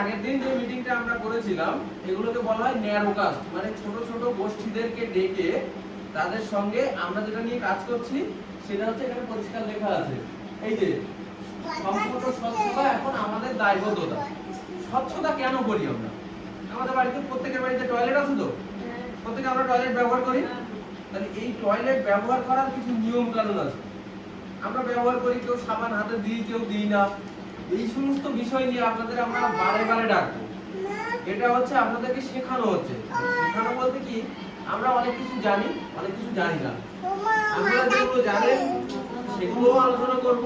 আগের দিন যে মিটিংটা আমরা করেছিলাম এগুলোকে বলা হয় ন্যারোকাস্ট, মানে ছোট ছোট গোষ্ঠীদেরকে ডেকে তাদের সঙ্গে আমরা যেটা নিয়ে কাজ করছি সেটা হচ্ছে এখানে পরিষ্কার লেখা আছে, এই যে সম্পূর্ণ স্বচ্ছতা এখন আমাদের দায়বদ্ধতা। স্বচ্ছতা কেন করি আমরা? আমাদের বাড়িতে প্রত্যেকের বাড়িতে টয়লেট আছে তো, প্রত্যেকে আমরা টয়লেট ব্যবহার করি। তাহলে এই টয়লেট ব্যবহার করার কিছু নিয়ম কানুন আছে। আমরা ব্যবহার করি, কেউ সাবান হাতে দিই, কেউ দিই না। এই সমস্ত বিষয় নিয়ে আপনাদের আমরা বারে বারে ডাকবো। এটা হচ্ছে আপনাদেরকে শেখানো হচ্ছে। শেখানো বলতে কি, আমরা অনেক কিছু জানি, অনেক কিছু জানি না। আপনারা যেগুলো জানেন সেগুলোও আলোচনা করব,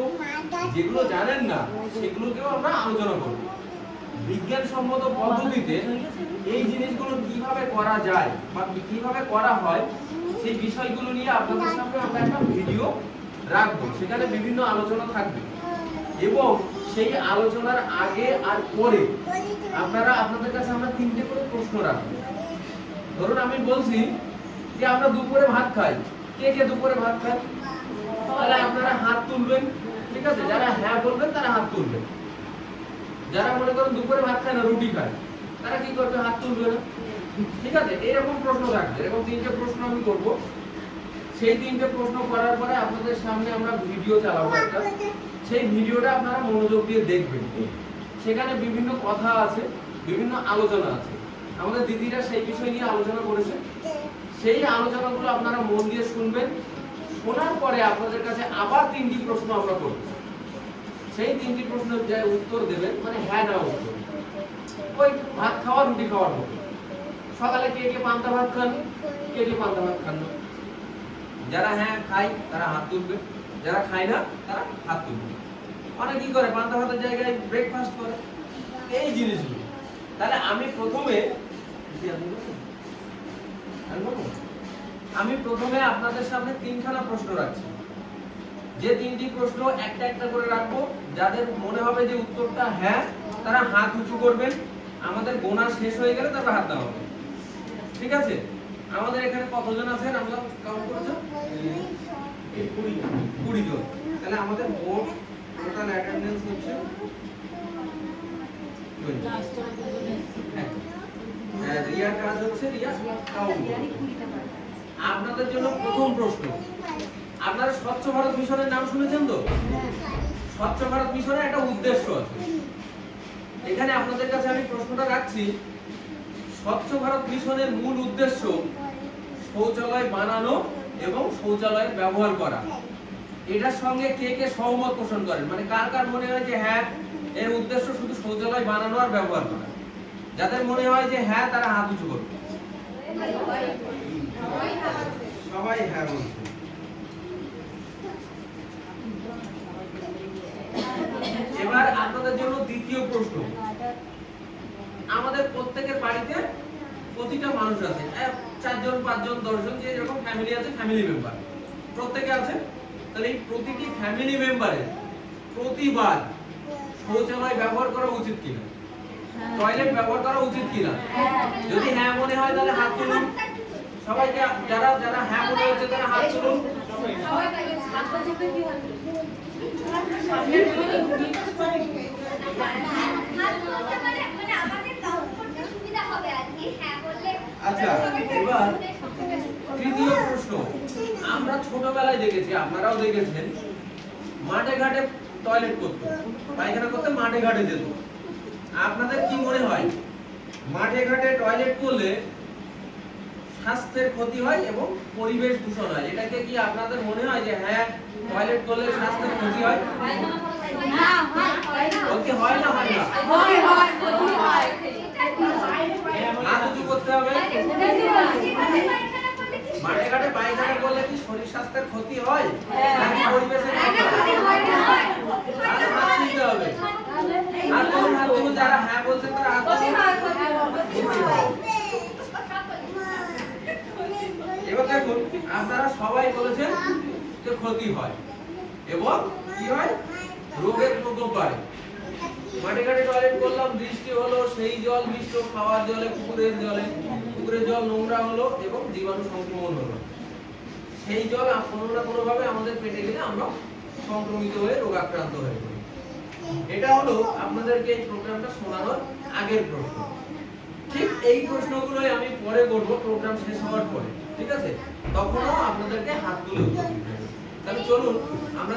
যেগুলো জানেন না সেগুলোকেও আমরা আলোচনা করব। বিজ্ঞানসম্মত পদ্ধতিতে এই জিনিসগুলো কিভাবে করা যায় বা কিভাবে করা হয় সেই বিষয়গুলো নিয়ে আপনাদের সামনে আমরা একটা ভিডিও রাখবো। সেখানে বিভিন্ন আলোচনা থাকবে এবং সেই আলোচনার আগে আর পরে আপনাদের কাছে আমরা 3টে করে প্রশ্ন রাখবো। ধরুন আমি বলছি যে আমরা দুপুরে ভাত খাই, কে কে দুপুরে ভাত খায়? তাহলে আপনারা হাত তুলবেন, ঠিক আছে? যারা হ্যাঁ বলবেন তারা হাত তুলবেন। যারা মনে করেন দুপুরে ভাত খায় না, রুটি খায়, তারা কি করবে? হাত তুলবে না, ঠিক আছে? এরকম প্রশ্ন থাকবে। এরকম 3টে প্রশ্ন আমি করব। সেই 3টে প্রশ্ন করার পরে আপনাদের সামনে আমরা ভিডিও চালাবো একটা। সেই ভিডিওটা আপনারা মনোযোগ দিয়ে দেখবেন। সেখানে বিভিন্ন কথা আছে, বিভিন্ন আলোচনা আছে। আমাদের দিদিরা সেই বিষয় নিয়ে আলোচনা করেছে। সেই আলোচনাগুলো আপনারা মন দিয়ে শুনবেন। শোনার পরে আপনাদের কাছে আবার 3টি প্রশ্ন আমরা করব। সেই 3টি প্রশ্নের যে উত্তর দেবেন, মানে হ্যাঁ না উত্তর, ওই ভাত খাওয়া রুটি খাওয়ার মতো। সকালে কে কে পান্তা ভাত খান, কে কে পান্তা ভাত খান না? যারা হ্যাঁ খায় তারা হাত তুলবে, যারা খায় না তারা হাত তুলবে। অনেক কি করে পান্তা ভাতের জায়গায় ব্রেকফাস্ট করে, এই জিনিসগুলো। তাহলে আমি প্রথমে আপনাদের সামনে 3খানা প্রশ্ন রাখছি। যে 3টি প্রশ্ন একটা একটা করে রাখবো। যাদের মনে হবে যে উত্তরটা হ্যাঁ, তারা হাত উঁচু করবেন। আমাদের গোনা শেষ হয়ে গেলে তারপর হাত দেওয়া হবে, ঠিক আছে? আমাদের এখানে কতজন আছেন আমরা কাউন্ট করেছো? 20 জন। তাহলে আমাদের মোট টোটাল অ্যাটেন্ডেন্স হচ্ছে 20। হ্যাঁ, রিয়ার কাজ হচ্ছে রিয়া কাউন্ট। আপনাদের জন্য প্রথম প্রশ্ন, আপনারা স্বচ্ছ ভারত মিশনের নাম শুনেছেন তো? স্বচ্ছ ভারত মিশনের একটা উদ্দেশ্য আছে। এখানে আপনাদের কাছে আমি প্রশ্নটা রাখছি, স্বচ্ছ ভারত মিশনের মূল উদ্দেশ্য শৌচালয় বানানো এবং শৌচালয়ের ব্যবহার করা। এটার সঙ্গে কে কে সহমত পোষণ করেন? মানে কার কার মনে হয় যে হ্যাঁ, এর উদ্দেশ্য শুধু শৌচালয় বানানো আর ব্যবহার করা? যাদের মনে হয় যে হ্যাঁ, তারা হাত উঁচু করবে। সবাই হ্যাঁ বলছে। এবার আপনাদের জন্য দ্বিতীয় প্রশ্ন। আমাদের প্রত্যেকের বাড়িতে প্রতিটা মানুষ আছে, 4 জন 5 জন 10 জন, যে এরকম ফ্যামিলি আছে, ফ্যামিলি মেম্বার প্রত্যেকে আছে। তাহলে এই প্রতিটি ফ্যামিলি মেম্বারের প্রতিবার শৌচালয় ব্যবহার করা উচিত কিনা, টয়লেট ব্যবহার করা উচিত কিনা? যদি হ্যাঁ মনে হয় তাহলে হাত তুলুন। সবাইকে, যারা যারা হ্যাঁ মনে হচ্ছে তারা হাত তুলুন। আচ্ছা, এবার তৃতীয় প্রশ্ন। আমরা ছোটবেলায় দেখেছি, আপনারাও দেখেছেন, মাঠে ঘাটে টয়লেট করতো, পায়খানা করতে মাঠে ঘাটে যেত। আপনাদের কি মনে হয় মাঠে ঘাটে টয়লেট করলে স্বাস্থ্যের ক্ষতি হয় এবং পরিবেশ দূষণ হয়? এটাকে কি আপনাদের মনে হয় যে হ্যাঁ, টয়লেট করলে স্বাস্থ্যের ক্ষতি হয়? ক্ষতি হয় না? হয় না? হাত উঁচু করতে হবে। মাঠে ঘাটে পায়খানা করলে কি শরীর স্বাস্থ্যের ক্ষতি হয় নাকি পরিবেশের ক্ষতি হয়? তাহলে হাত তুলতে হবে। হাত তুলুন, যারা হ্যাঁ বলছেন তারা হাত তুলুন। এবার দেখুন, আপনারা সবাই বলেছেন যে ক্ষতি হয় এবং কি হয়, রোগের প্রকোপ বাড়ে। মাঠে ঘাটে টয়লেট করলাম, বৃষ্টি হলো, সেই জল মিশ্র খাওয়ার জলে, পুকুরের জল নোংরা হলো এবং জীবাণু সংক্রমণ হলো। সেই জল কোনো না কোনো ভাবে আমাদের পেটে গেলে আমরা সংক্রমিত হয়ে রোগাক্রান্ত হয়ে পড়ি। এটা হলো আপনাদেরকে এই প্রোগ্রামটা শোনানোর আগের প্রশ্ন। ঠিক এই প্রশ্নগুলোই আমি পরে করব প্রোগ্রাম শেষ হওয়ার পরে, ঠিক আছে? তখনও আপনাদেরকে হাত তুলে উত্তর দিতে হবে। তাহলে চলুন আমরা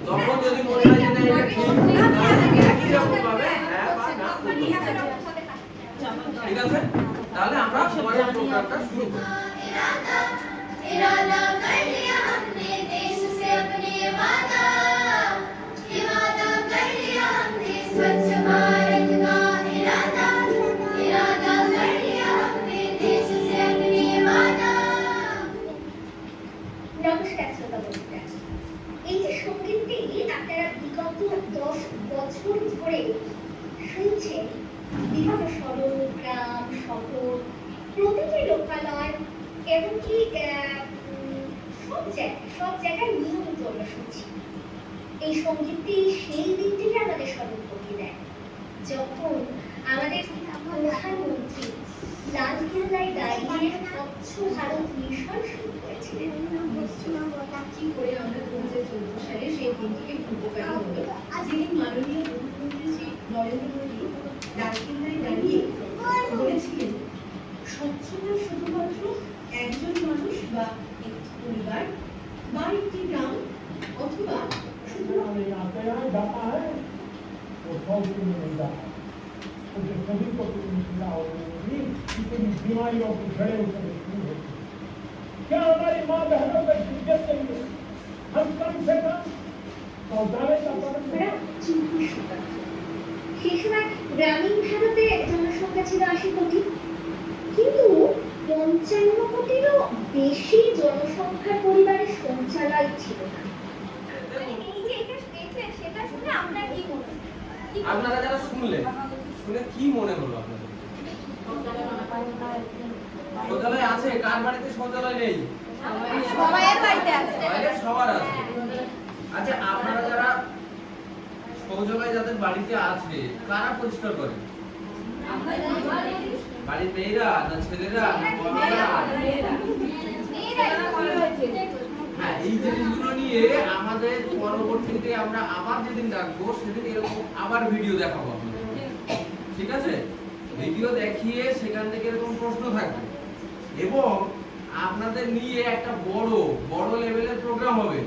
তখন যদি মনে হয় যে না এটা ঠিক, তাহলে একই রকম ভাবে হ্যাঁ বা না ঠিক আছে? তাহলে আমরা পরের প্রোগ্রামটা শুরু করি। इरादा कर लिया हमने देश से अपने वादा कर लिया हमने स्वच्छ भारत का इरादा कर लिया हमने देश से अपने वादा। নমস্কার শ্রোতা বন্ধুরা, এই যে সঙ্গীতটি আপনারা বিগত 10 বছর ধরে শুনছেন, বিভিন্ন শহর, গ্রাম, শহর, প্রতিটি লোকালয়, এমনকি সব জায়গায় নিয়মিত আমরা শুনছি। এই সঙ্গীতটি সেই দিনটিকে আমাদের স্মরণ করিয়ে দেয় যখন আমাদের প্রধানমন্ত্রী লালকেল্লায় দাঁড়িয়ে স্বচ্ছ ভারত মিশন শুরু করেছিলেন। কি করে আমরা 2014 সালে সেই দিনটিকে উপকারী হলো, যেদিন মাননীয় প্রধানমন্ত্রী শ্রী নরেন্দ্র মোদী লালকেল্লায় দাঁড়িয়ে বলেছিলেন, স্বচ্ছতা শুধুমাত্র একজন মানুষ বা একটি পরিবার বা একটি গ্রাম অথবা सभी को सुविधा होगी कि बीमारियों की जड़ें उठने शुरू होती है। क्या हमारी माँ बहनों का इज्जत करेंगे? हम कम से कम शौचालय का সেই সময় গ্রামীণ ভারতে জনসংখ্যা ছিল 80 কোটি, কিন্তু 55 কোটিরও বেশি জনসংখ্যার পরিবারে শৌচালয় ছিল না। আপনারা যারা শুনলেন, শুনে কি মনে হলো আপনাদের? শৌচালয় আছে? কার বাড়িতে শৌচালয় নেই? সবার বাড়িতে আছে। সবার আছে। আচ্ছা, আপনারা যারা শৌচালয় যাদের বাড়িতে আছে, কারা পরিষ্কার করে? বাড়ির মেয়েরা না ছেলেরা না বাবারা? হ্যাঁ, এই জিনিসগুলো নিয়ে আমাদের পরবর্তীতে আমরা আবার যেদিন ডাকবো সেদিন এরকম আবার ভিডিও দেখাবো আপনাদের, ঠিক আছে? ভিডিও দেখিয়ে সেখান থেকে এরকম প্রশ্ন থাকবে এবং আপনাদের নিয়ে একটা বড় লেভেলের প্রোগ্রাম হবে,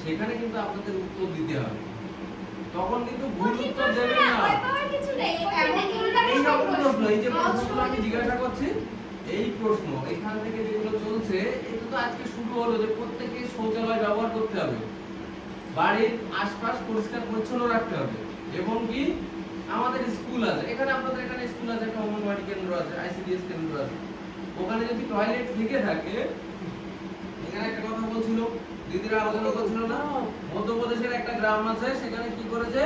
সেখানে কিন্তু আপনাদের উত্তর দিতে হবে। তখন কিন্তু ভুল উত্তর দেবেন না। এই রকম প্রশ্ন, এই যে প্রশ্নগুলো আমি জিজ্ঞাসা করছি, এই প্রশ্ন এখান থেকে যেগুলো চলছে, এটা তো আজকে শুরু হলো যে প্রত্যেকে শৌচালয় ব্যবহার করতে হবে, বাড়ির আশপাশ পরিষ্কার পরিচ্ছন্ন রাখতে হবে, এবং কি আমাদের স্কুল আছে, এখানে আপনাদের এখানে স্কুল আছে, একটা অঙ্গনওয়াড়ি কেন্দ্র আছে, আইসিডিএস কেন্দ্র আছে, ওখানে যদি টয়লেট থেকে থাকে, এখানে একটা কথা বলছিল দিদিরা আলোচনা করছিল না, মধ্যপ্রদেশের একটা গ্রাম আছে, সেখানে কি করেছে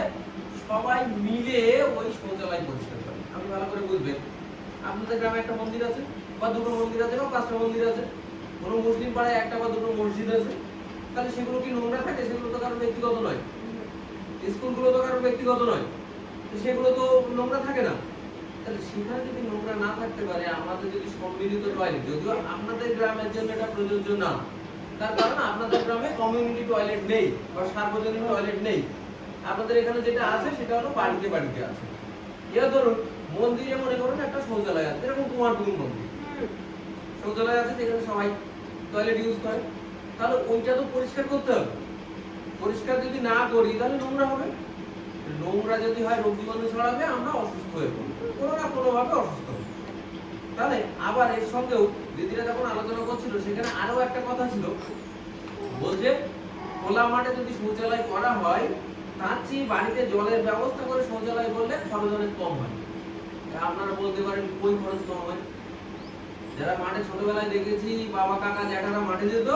সবাই মিলে ওই শৌচালয় পরিষ্কার করে। আপনি ভালো করে বুঝবেন, আপনাদের গ্রামে একটা মন্দির আছে বা দুটো মন্দির আছে বা 5টা মন্দির আছে, কোনো মুসলিম পাড়ায় একটা বা দুটো মসজিদ আছে, তাহলে সেগুলো কি নোংরা থাকে? সেগুলো তো কারোর ব্যক্তিগত নয়, স্কুলগুলো তো কারোর ব্যক্তিগত নয়, সেগুলো তো নোংরা থাকে না। তাহলে সেখানে যদি নোংরা না থাকতে পারে, আমাদের যদি সম্মিলিত টয়লেট, যদিও আপনাদের গ্রামের জন্য এটা প্রযোজ্য না, তার কারণ আপনাদের গ্রামে কমিউনিটি টয়লেট নেই বা সার্বজনীন টয়লেট নেই, আপনাদের এখানে যেটা আছে সেটা হলো বাড়িতে বাড়িতে আছে। এবার ধরুন মন্দিরে মনে করুন একটা শৌচালয় আছে, যেরকম কুমারটুকুর মন্দির, শৌচালয় আছে যেখানে সবাই টয়লেট ইউজ করে, তাহলে ওইটা তো পরিষ্কার করতে হবে। পরিষ্কার যদি না করি তাহলে নোংরা হবে, নোংরা যদি হয় রোগ জীবাণু ছড়াবে, আমরা অসুস্থ হয়ে পড়ব, কোনো না কোনো ভাবে অসুস্থ হব। তাহলে আবার এর সঙ্গেও দিদিরা যখন আলোচনা করছিল, সেখানে আরো একটা কথা ছিল, বলছে খোলা মাঠে যদি শৌচালয় করা হয়, তার চেয়ে বাড়িতে জলের ব্যবস্থা করে শৌচালয় করলে খরচ অনেক কম হয়। আপনারা বলতে পারেন কই খরচ কম হয়? যারা মাঠে ছোটবেলায় দেখেছি, বাবা কাকা জ্যাঠারা মাঠে যেত,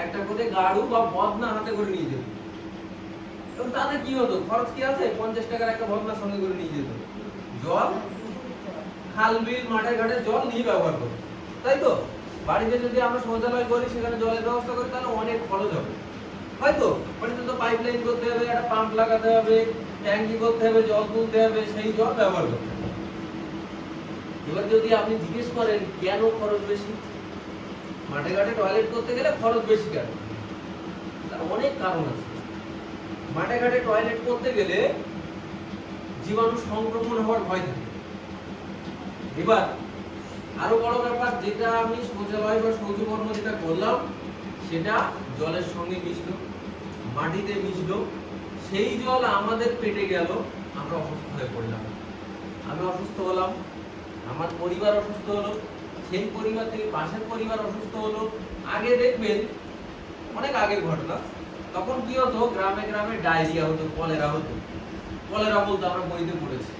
একটা করে গাড়ু বা বদনা হাতে করে নিয়ে যেত, এবং তাতে কি হতো, খরচ কি আছে, 50 টাকার একটা বদনা সঙ্গে করে নিয়ে যেত, জল খাল বিল মাঠে ঘাটে জল নিয়ে ব্যবহার করতো, তাই তো? বাড়িতে যদি আমরা শৌচালয় করি, সেখানে জলের ব্যবস্থা করি, তাহলে অনেক খরচ হবে, হয়তো বাড়িতে তো পাইপ লাইন করতে হবে, একটা পাম্প লাগাতে হবে, ট্যাঙ্কি করতে হবে, জল তুলতে হবে, সেই জল ব্যবহার করতে হবে। এবার যদি আপনি জিজ্ঞেস করেন কেন খরচ বেশি, মাঠে ঘাটে টয়লেট করতে গেলে খরচ বেশি কেন? তার অনেক কারণ আছে। মাঠে ঘাটে টয়লেট করতে গেলে জীবাণু সংক্রমণ হওয়ার ভয় থাকে। এবার আরো বড় ব্যাপার, যেটা আমি শৌচালয় বা শৌচকর্ম যেটা করলাম সেটা জলের সঙ্গে মিশলো, মাটিতে মিশলো, সেই জল আমাদের পেটে গেল, আমরা অসুস্থ হয়ে পড়লাম। আমি অসুস্থ হলাম, আমার পরিবার অসুস্থ হলো, সেই পরিবার থেকে পাশের পরিবার অসুস্থ হলো। আগে দেখবেন, অনেক আগের ঘটনা, তখন কি হতো, গ্রামে গ্রামে ডায়রিয়া হতো, কলেরা হতো। কলেরা বলতে আমরা বইতে পড়েছি।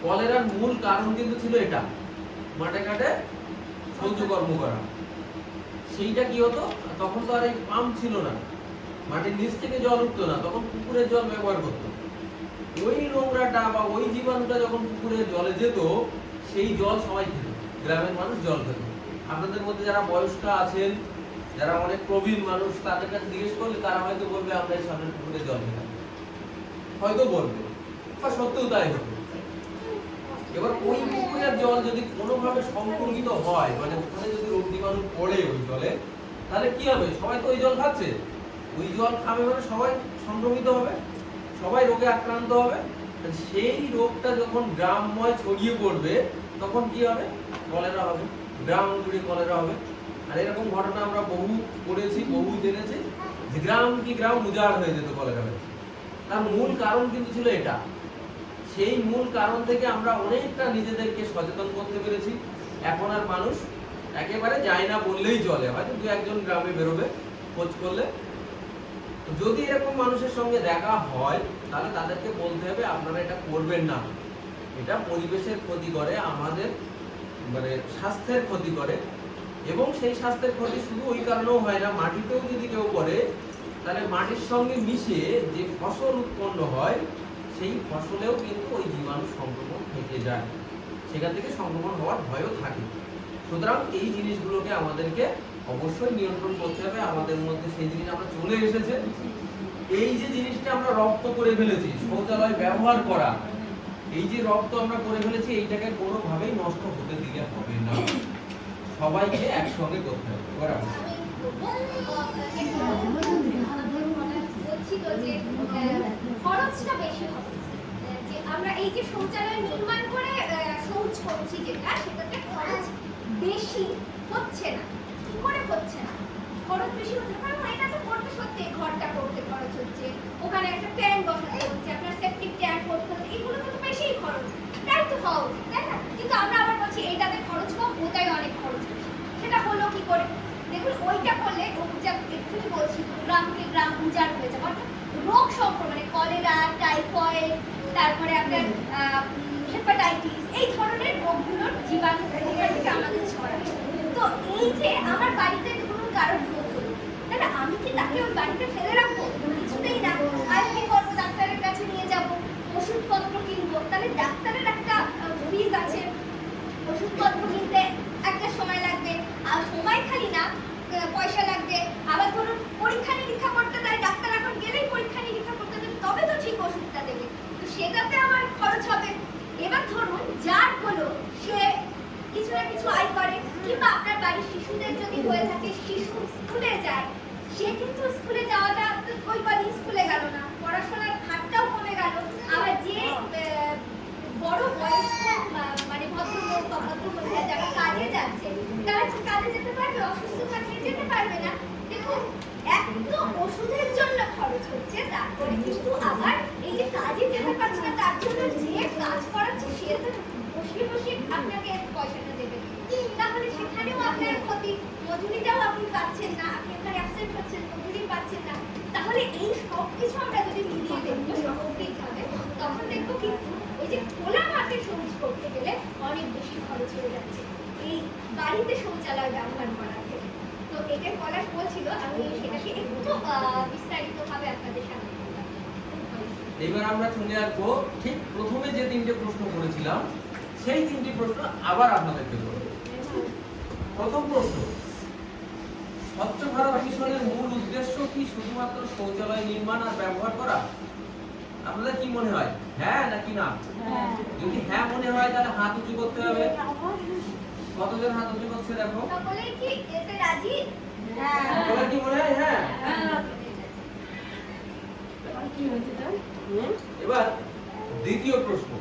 কলেরার মূল কারণ কিন্তু ছিল এটা, মাঠে ঘাটে শৌচকর্ম করা। সেইটা কি হতো, তখন তো আর এই পাম্প ছিল না, মাটির নিচ থেকে জল উঠতো না, তখন পুকুরের জল ব্যবহার করতো। ওই নোংরাটা বা ওই জীবাণুটা যখন পুকুরের জলে যেত, সেই জল সবাই খেত, গ্রামের মানুষ জল খেত। আপনাদের মধ্যে যারা বয়স্ক আছেন, যারা অনেক প্রবীণ মানুষ, তাদের কাছে জিজ্ঞেস করলে তারা হয়তো বলবে আমরা এই সামনের পুকুরে জল খেতাম, হয়তো বলবে, বা সত্যিও তাই হতো। এবার ওই পুকুরের জল যদি কোনোভাবে সংক্রমিত হয়, মানে ওখানে যদি রোগ জীবাণু পড়ে ওই জলে, তাহলে কি হবে? সবাই তো ওই জল খাচ্ছে, ওই জল খাবে মানে সবাই সংক্রমিত হবে, সবাই রোগে আক্রান্ত হবে। সেই রোগটা যখন গ্রামময় ছড়িয়ে পড়বে, তখন কি হবে? কলেরা হবে, গ্রাম জুড়ে কলেরা হবে। আর এরকম ঘটনা আমরা বহু পড়েছি, বহু জেনেছি, যে গ্রাম কি গ্রাম উজাড় হয়ে যেত কলেরা হয়ে। তার মূল কারণ কিন্তু ছিল এটা। সেই মূল কারণ থেকে আমরা অনেকটা নিজেদেরকে সচেতন করতে পেরেছি। এখন আর মানুষ একেবারে যায় না বললেই চলে, হয়তো দু একজন গ্রামে বেরোবে খোঁজ করলে। যদি এরকম মানুষের সঙ্গে দেখা হয়, তাহলে তাদেরকে বলতে হবে আপনারা এটা করবেন না, এটা পরিবেশের ক্ষতি করে, আমাদের মানে স্বাস্থ্যের ক্ষতি করে। এবং সেই স্বাস্থ্যের ক্ষতি শুধু ওই কারণেও হয় না, মাটিতেও যদি কেউ করে, তাহলে মাটির সঙ্গে মিশে যে ফসল উৎপন্ন হয়, সেই ফসলেও কিন্তু ওই জীবাণু সংক্রমণ থেকে যায়, সেখান থেকে সংক্রমণ হওয়ার ভয়ও থাকে। সুতরাং এই জিনিসগুলোকে আমাদেরকে অবশ্যই নিয়ন্ত্রণ করতে হবে। আমাদের মধ্যে সেই জিনিস আমরা চলে এসেছে। এই যে জিনিসটা আমরা রপ্ত করে ফেলেছি, শৌচালয় ব্যবহার করা, এই যে রপ্ত আমরা করে ফেলেছি, এইটাকে কোনোভাবেই নষ্ট হতে দিলে হবে না, সবাইকে একসঙ্গে করতে হবে। এবার আমরা বলছি তো যে খরচটা বেশি হবে, যে আমরা এই যে শৌচালয় নির্মাণ করে শৌচ করছি, যেটা সেটাতে খরচ বেশি হচ্ছে না। কি করে হচ্ছে না? খরচ বেশি হচ্ছে না কারণ এটা তো করতে, সত্যি ঘরটা করতে খরচ হচ্ছে, ওখানে একটা ট্যাঙ্ক বসাতে হচ্ছে, আপনার সেপটিক ট্যাঙ্ক করতে হচ্ছে, এগুলো তো বেশিই খরচ, তাই তো হওয়া উচিত, তাই না? কিন্তু আমরা আবার বলছি এইটাতে খরচ কম, ওটাই অনেক খরচ বেশি। সেটা হলো কি করে? দেখুন, ওইটা করলে এক্ষুনি বলছি, গ্রামকে গ্রাম উজাড় হয়ে যাবে, অর্থাৎ রোগ সংক্রমণে কলেরা, টাইফয়েড, তারপরে আপনার হেপাটাইটিস, এই ধরনের রোগগুলোর জীবাণু ওখান থেকে আমাদের ছড়াবে। তো এই যে আমার বাড়িতে ধরুন কারোর রোগ হলো, তাহলে আমি কি তাকে ওই বাড়িতে ফেলে রাখবো? কিছুতেই না। আমি কি করবো? ডাক্তারের কাছে নিয়ে যাবো, ওষুধপত্র কিনবো, তাহলে ডাক্তারের একটা ফিজ আছে, ওষুধপত্র কিনতে একটা সময় লাগবে, আর সময় খালি না, পয়সা লাগবে। আবার ধরুন পরীক্ষা নিরীক্ষা করতে, তাই ডাক্তার এখন গেলেই পরীক্ষা নিরীক্ষা করতে দেবে, তবে তো ঠিক ওষুধটা দেবে, তো সেটাতে আমার খরচ হবে। এবার ধরুন যার হলো, সে কিছু না কিছু আয় করে, কিংবা আপনার বাড়ির শিশুদের যদি হয়ে থাকে, শিশু স্কুলে যায়, সে কিন্তু স্কুলে যাওয়াটা ওই কদিন স্কুলে গেল না, পড়াশোনার হারটাও কমে গেল। আবার যে বড় বয়স্ক মানে ভদ্রলোক বা ভদ্রমহিলা যারা কাজে যাচ্ছে, তারা কি কাজে যেতে পারবে? অসুস্থ থাকলে যেতে পারবে না। দেখুন, এক তো ওষুধের জন্য খরচ হচ্ছে, তারপরে কিন্তু আবার এই যে কাজে যেতে পারছে না, তার জন্য যে কাজ করাচ্ছে সে তো বসে বসে আপনাকে পয়সাটা দেবে, তাহলে সেখানেও আপনার ক্ষতি, মজুরিটাও আপনি পাচ্ছেন না, আপনি ওখানে অ্যাবসেন্ট হচ্ছেন, মজুরি পাচ্ছেন না। তাহলে এই সব কিছু আমরা যদি মিলিয়ে দেখবো সামগ্রিকভাবে, তখন দেখবো কিন্তু ওই যে খোলা মাঠে শৌচ করতে গেলে অনেক বেশি খরচ হয়ে যাচ্ছে এই বাড়িতে শৌচালয় ব্যবহার করা থেকে। তো এটা পলাশ বলছিল, আমি সেটাকে একটু বিস্তারিতভাবে আপনাদের সামনে বললাম। এইবার আমরা চলে আসবো ঠিক প্রথমে যে তিনটে প্রশ্ন করেছিলাম, সেই তিনটি প্রশ্ন আবার আপনাদেরকে করব। প্রথম প্রশ্ন, স্বচ্ছ ভারত মিশনের মূল উদ্দেশ্য কি শুধুমাত্র শৌচালয় নির্মাণ আর ব্যবহার করা? আপনাদের কি মনে হয়, হ্যাঁ নাকি না? যদি হ্যাঁ মনে হয়, তাহলে হাত উঁচু করতে হবে। কতজন হাত উঁচু করছে দেখো? সকলে কি এতে রাজি? সবার কি মনে হয়? হ্যাঁ। এবার দ্বিতীয় প্রশ্ন,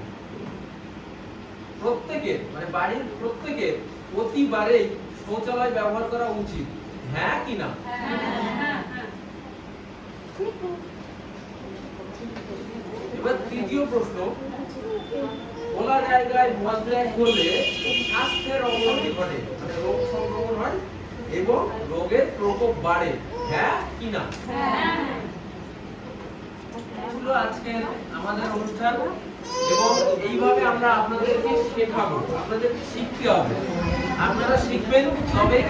প্রত্যেকের মানে বাড়ির প্রত্যেকের প্রতিবারেই শৌচালয় ব্যবহার করা উচিত, হ্যাঁ কি না? এবার তৃতীয় প্রশ্ন, খোলা জায়গায় মলত্যাগ করলে স্বাস্থ্যের অবনতি ঘটে, মানে রোগ সংক্রমণ হয় এবং রোগের প্রকোপ বাড়ে, হ্যাঁ কি না? ছিল আজকের আমাদের অনুষ্ঠান এবং এইভাবে আমরা আপনাদেরকে শেখাবো, আপনাদেরকে শিখতে হবে, আপনারা শিখবেন তবেই